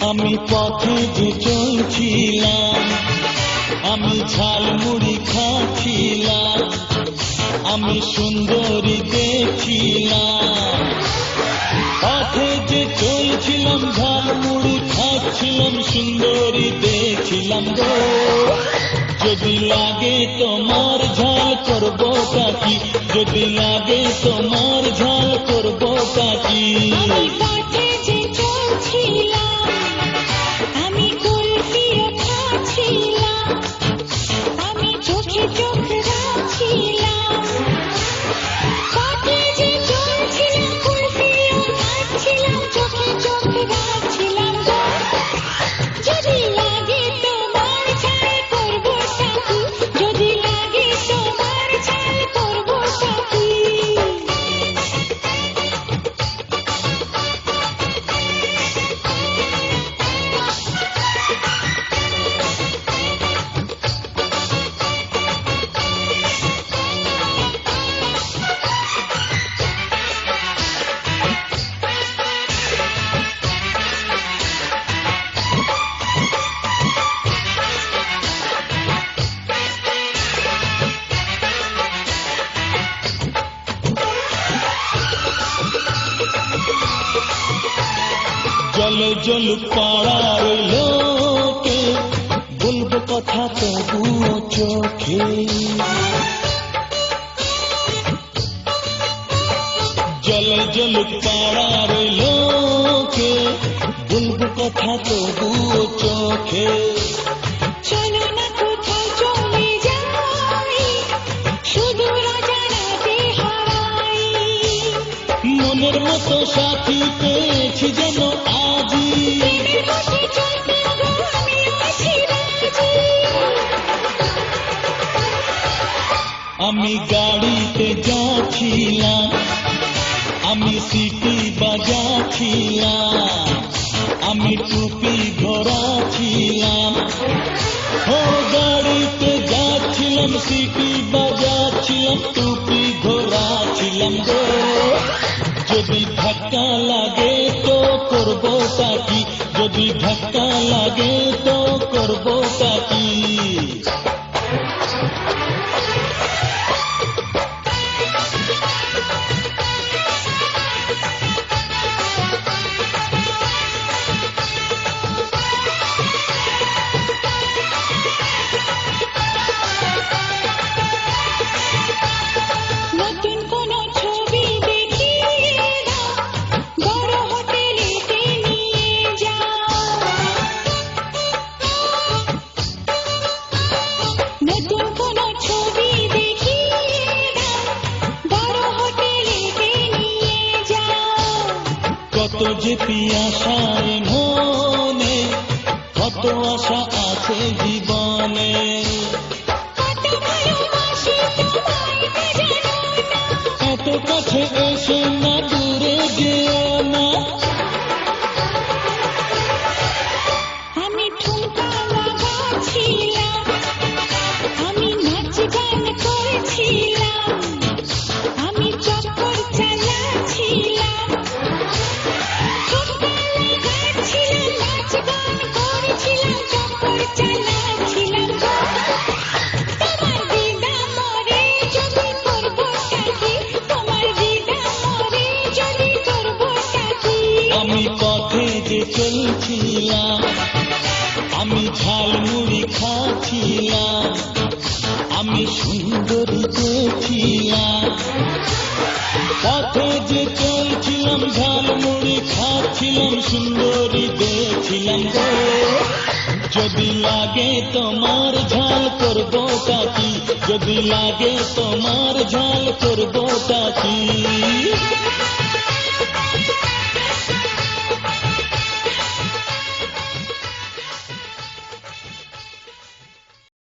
আমি পথে যে চলছিলাম, আমি ঝালমুড়ি খাচ্ছিলাম, আমি সুন্দরী দেখছিলাম। পথে যে চলছিলাম, ঝালমুড়ি খাচ্ছিলাম, সুন্দরী দেখছিলাম গো। যদি লাগে তোমার ঝাল করবো কাকি, যদি লাগে তোমার ঝাল করবো কাকি। আমি পথে যে চলছিলাম, আমি কুলফিও খাচ্ছিলাম, আমি চোখে চোখ রাখছিলাম। পথে যে চলছিলাম, কুলফিও খাচ্ছিলাম, চোখে চোখ রাখছিলাম গো। যদি লাগে তোমার ঝাল করবো কাকি, যদি লাগে তোমার ঝাল করবো কাকি। জল জল পাড়ার লোকে বলবো কথা তবুও চোখে। জল জল পাড়ার লোকে বলবো কথা তবুও চোখে। চলো না কোথাও চলে যাই, সুদূর অজানাতে হারাই। মনের মতো সাথী পেয়েছি যেন আজই, প্রেমের পথে চলতে গো আমি আছি রাজি। আমি গাড়িতে যাচ্ছিলাম, আমি সিটি বাজাচ্ছিলাম, আমি টুপি ঘোরাচ্ছিলাম। ও গাড়িতে যাচ্ছিলাম, সিটি বাজাচ্ছিলাম, টুপি ঘোরাচ্ছিলাম গো। যদি ধাক্কা লাগে তো করবো কাকি, যদি ধাক্কা লাগে তো করবো কাকি। নতুন কোন ছবি দেখিয়ে দাও, বড় হোটেলেতে নিয়ে যাও। নতুন কোন ছবি দেখিয়ে দাও, বড় হোটেলেতে নিয়ে যাও। কত যে পিয়াসায় মনে, কত আশা আছে জীবনে। কত ভালোবাসি তোমায় তা জানো না। এত কাছে এসে না দূরে যেও না। আমি ঠুমকা লাগাচ্ছিলাম, আমি নাচ গান করছিলাম, আমি চক্কর চালাচ্ছিলাম। ঠুমকা লাগাচ্ছিলাম, নাচ গান করছিলাম, চক্কর চালাচ্ছিলাম গো। তোমার দিদা মরে যদি করবো কাকি, তোমার দিদা মরে যদি করবো কাকি। আমি পথে যে চলছিলাম, আমি ঝালমুড়ি খাচ্ছিলাম, আমি সুন্দরী দেখছিলাম। পথে যে চলছিলাম, ঝালমুড়ি খাচ্ছিলাম, সুন্দরী দেখছিলাম গো। যদি লাগে তোমার ঝাল করবো কাকি, যদি লাগে তোমার ঝাল করবো কাকি।